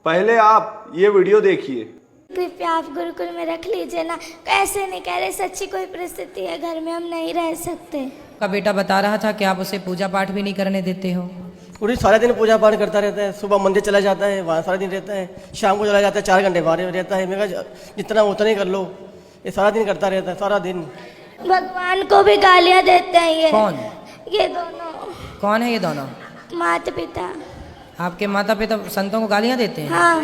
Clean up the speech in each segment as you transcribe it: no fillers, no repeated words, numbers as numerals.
पहले आप ये वीडियो देखिए। कृपया आप गुरुकुल में रख लीजिए ना। कैसे नहीं कह रहे, सच्ची कोई परिस्थिति है, घर में हम नहीं रह सकते। का बेटा बता रहा था कि आप उसे पूजा पाठ भी नहीं करने देते हो। पूरी सारा दिन पूजा पाठ करता रहता है। सुबह मंदिर चला जाता है, वहाँ सारा दिन रहता है। शाम को चला जाता है, 4 घंटे बाहर रहता है। मैं कहा जितना उतना ही कर लो। ये सारा दिन करता रहता है, सारा दिन। भगवान को भी गालियां देते हैं ये। कौन? ये दोनों। कौन है ये दोनों? माता पिता। आपके माता पिता संतों को गालियां देते हैं? हाँ,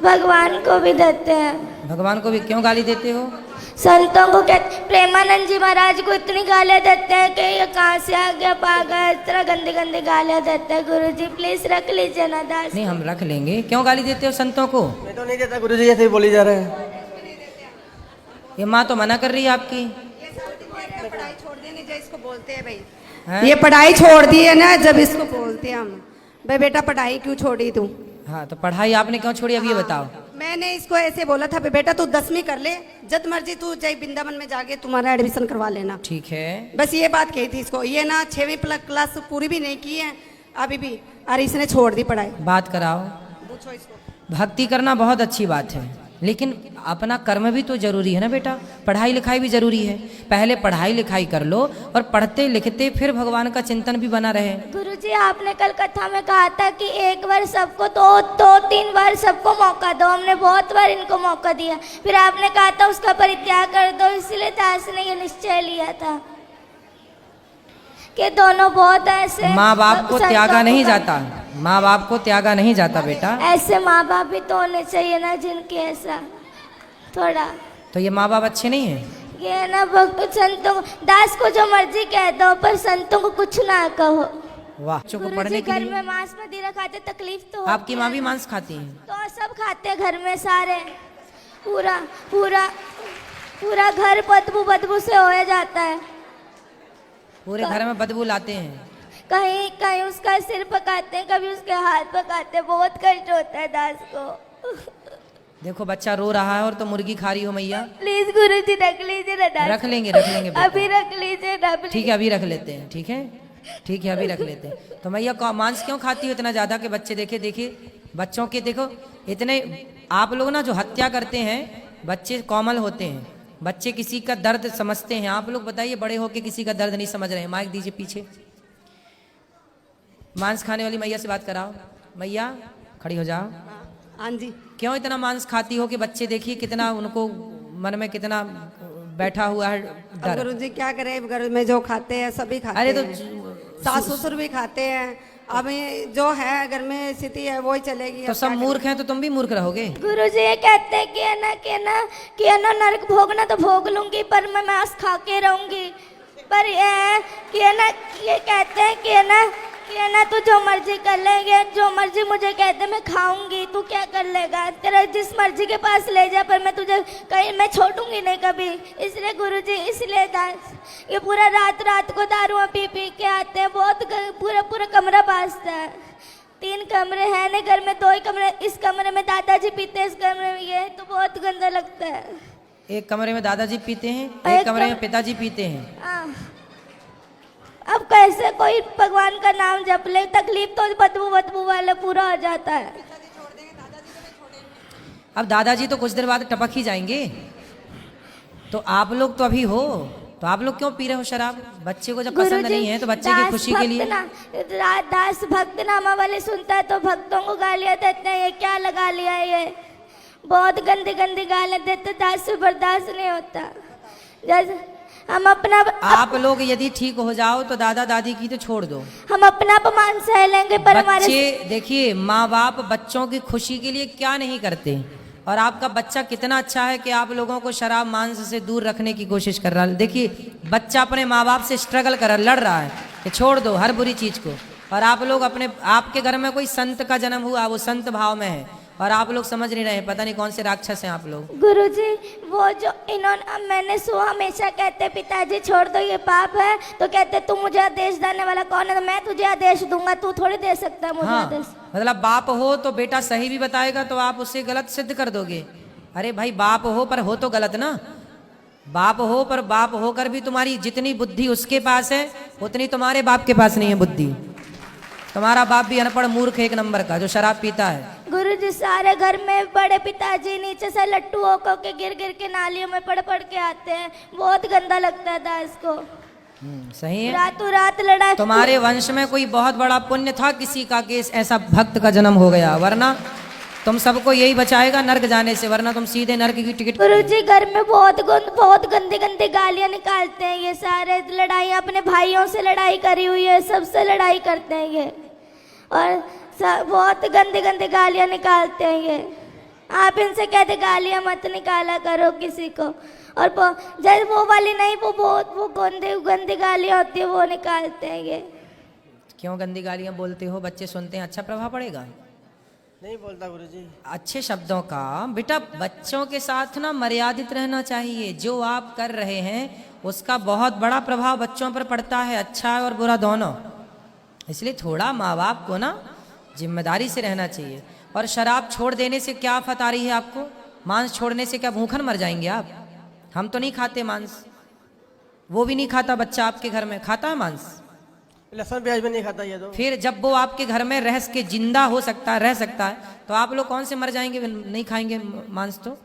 भगवान को भी देते हैं। भगवान को भी क्यों गाली देते हो? संतों को कहते, प्रेमानंद जी महाराज को इतनी गालियां देते हैं कि ये कहाँ से आ गया पागल, इस तरह गंदी गंदी गालियां देते हैं। गुरु जी प्लीज रख लीजिए ना दास। नहीं, हम रख लेंगे। क्यों गाली देते हो संतों को? मैं तो नहीं देता गुरुजी, ऐसे ही बोली जा रहे हैं। ये माँ तो मना कर रही है आपकी। पढ़ाई छोड़ देने जो इसको बोलते हैं भाई, हैं? ये पढ़ाई छोड़ दी है ना, जब इसको बोलते हैं हम भाई बेटा पढ़ाई क्यों छोड़ी तू। हाँ, तो पढ़ाई आपने क्यों छोड़ी अब ये बताओ। मैंने इसको ऐसे बोला था भाई बेटा तू 10वीं कर ले, जब मर्जी तू जय वृंदावन में जाके तुम्हारा एडमिशन करवा लेना। ठीक है। बस ये बात कही थी इसको। ये ना 6वीं क्लास पूरी भी नहीं की है अभी भी, और इसने छोड़ दी पढ़ाई। बात कराओ। पूछो इसको। भक्ति करना बहुत अच्छी बात है, लेकिन अपना कर्म भी तो जरूरी है ना बेटा। पढ़ाई लिखाई भी जरूरी है। पहले पढ़ाई लिखाई कर लो और पढ़ते लिखते फिर भगवान का चिंतन भी बना रहे। गुरुजी आपने कल कथा में कहा था कि एक बार सबको दो 3 बार सबको मौका दो। हमने बहुत बार इनको मौका दिया, फिर आपने कहा था उसका परित्याग कर दो। इसलिए दास ने ये निश्चय लिया था कि दोनों बहुत ऐसे। माँ बाप को त्यागा नहीं जाता, माँ बाप को त्यागा नहीं जाता बेटा। ऐसे माँ बाप भी तो होने चाहिए ना जिनके ऐसा थोड़ा। तो ये माँ बाप अच्छे नहीं हैं? ये है ना भक्त संतों को, दास को जो मर्जी कह दो पर संतों को कुछ ना कहो। वाह। बच्चों को गुरुजी पढ़ने के घर लिए में मांस मदिरा खाते, तकलीफ तो आपकी माँ भी मांस खाती है? तो सब खाते हैं घर में सारे। पूरा पूरा पूरा घर बदबू से हो जाता है। पूरे घर में बदबू लाते हैं। कहीं कहीं उसका सिर पकाते हैं, कभी उसके हाथ पकाते हैं। बहुत कष्ट होता है दास को। देखो बच्चा रो रहा है और तो मुर्गी खा रही हो मैया। प्लीज गुरुजी रख लीजिए ना दास। रख लेंगे बेटा। अभी रख लीजिए ना। ठीक है, अभी रख लेते हैं। ठीक है, ठीक है, अभी रख लेते हैं। तो मैया मांस क्यों खाती हो इतना ज्यादा कि बच्चे देखिए बच्चों के देखो इतने। आप लोग ना जो हत्या करते हैं, बच्चे कोमल होते हैं, बच्चे किसी का दर्द समझते हैं। आप लोग बताइए बड़े होके किसी का दर्द नहीं समझ रहे हैं। माइक दीजिए पीछे। मांस खाने वाली मैया से बात कराओ। मैया खड़ी हो जाओ। हाँ जी। क्यों इतना मांस खाती हो कि बच्चे देखिए कितना उनको मन में कितना बैठा हुआ है डर। गुरु जी क्या करें, घर में जो खाते हैं सभी खाते अरे तो हैं। सास ससुर भी खाते हैं। अब जो है घर में स्थिति है वही चलेगी। तो सब मूर्ख हैं तो तुम भी मूर्ख रहोगे। गुरुजी ये कहते हैं कि है ना नरक भोगना तो भोग लूंगी पर मैं मांस खा के रहूंगी। पर ये है कि है ना, ये कहते हैं कि है ना तू जो मर्जी कर लेंगे, जो मर्जी मुझे कहते मैं खाऊंगी, तू क्या कर लेगा, तेरा जिस मर्जी के पास ले जा, पर मैं तुझे कहीं मैं छोड़ूंगी नहीं कभी। इसलिए गुरुजी, इसलिए दास ये पूरा रात को दारुआं पी के आते हैं। बहुत पूरा कमरा बाजता है। 3 कमरे हैं ना घर में, 2 ही कमरे। इस कमरे में दादाजी पीते हैं, इस कमरे में ये, तो बहुत गंदा लगता है। एक कमरे में दादाजी पीते हैं, एक कमरे में पिताजी पीते हैं। अब कैसे कोई भगवान का नाम जप ले, तकलीफ तो बदबू वाला पूरा हो जाता है। अब दादाजी तो कुछ देर बाद टपक ही जाएंगे। तो आप लोग तो अभी हो, तो आप लोग क्यों पी रहे हो शराब? बच्चे को जब पसंद नहीं है तो बच्चे की खुशी के लिए। दास भक्त नामा वाले सुनता है तो भक्तों को गालियां देते हैं। ये क्या लगा लिया, ये बहुत गंदी गालियां देते। दास से बर्दाश्त नहीं होता। जैसे हम अपना आप लोग यदि ठीक हो जाओ तो दादा दादी की तो छोड़ दो, हम अपना अपमान सह लेंगे, पर हमारे बच्चे देखिए माँ बाप बच्चों की खुशी के लिए क्या नहीं करते। और आपका बच्चा कितना अच्छा है कि आप लोगों को शराब मांस से दूर रखने की कोशिश कर रहा है। देखिए बच्चा अपने माँ बाप से स्ट्रगल कर लड़ रहा है कि छोड़ दो हर बुरी चीज को। और आप लोग आपके घर में कोई संत का जन्म हुआ, वो संत भाव में है, और आप लोग समझ नहीं रहे। पता नहीं कौन से राक्षस हैं आप लोग। गुरुजी वो जो इन्होंने, मैंने सुना हमेशा कहते पिताजी छोड़ दो ये पाप है, तो कहते तू मुझे आदेश देने वाला कौन है, तो मैं तुझे आदेश दूंगा, तू थोड़ी दे सकता है मुझे आदेश। मतलब बाप हो तो बेटा सही भी बताएगा तो आप उससे गलत सिद्ध कर दोगे। अरे भाई बाप हो पर हो तो गलत ना। बाप हो पर बाप होकर भी तुम्हारी जितनी बुद्धि उसके पास है उतनी तुम्हारे बाप के पास नहीं है बुद्धि। तुम्हारा बाप भी अनपढ़ मूर्ख 1 नंबर का जो शराब पीता है। गुरुजी सारे घर में बड़े पिताजी नीचे से लट्टू होकर के गिर गिर के नालियों में पड़ पड़ के आते हैं, बहुत गंदा लगता था इसको। सही है। रातों रात लड़ाई। तुम्हारे वंश में कोई बहुत बड़ा पुण्य था किसी का कि ऐसा भक्त का जन्म हो गया, वरना तुम सबको यही बचाएगा नर्क जाने से, वरना तुम सीधे नर्क की टिकट। गुरुजी घर में बहुत गंदी गंदी गालियां निकालते हैं ये सारे, लड़ाई अपने भाइयों से लड़ाई करी हुई है, सबसे लड़ाई करते हैं ये, और बहुत गंदी गंदी गालियां निकालते हैं ये। आप इनसे कहते गालियां मत निकाला करो किसी को, और जैसे वो वाली नहीं, वो गंदी गंदी गालियां होती है वो निकालते हैं ये। क्यों गंदी गालियां बोलते हो? बच्चे सुनते हैं, अच्छा प्रभाव पड़ेगा? नहीं बोलता गुरुजी। अच्छे शब्दों का बेटा बच्चों के साथ ना मर्यादित रहना चाहिए। जो आप कर रहे हैं उसका बहुत बड़ा प्रभाव बच्चों पर पड़ता है, अच्छा और बुरा दोनों। इसलिए थोड़ा माँ बाप को ना जिम्मेदारी से रहना चाहिए। और शराब छोड़ देने से क्या आफत आ रही है आपको? मांस छोड़ने से क्या भूखन मर जाएंगे आप? हम तो नहीं खाते मांस, वो भी नहीं खाता बच्चा आपके घर में, खाता है मांस? लहसुन प्याज भी नहीं खाता ये तो। फिर जब वो आपके घर में रह के जिंदा हो सकता है, रह सकता है, तो आप लोग कौन से मर जाएंगे नहीं खाएंगे मांस? तो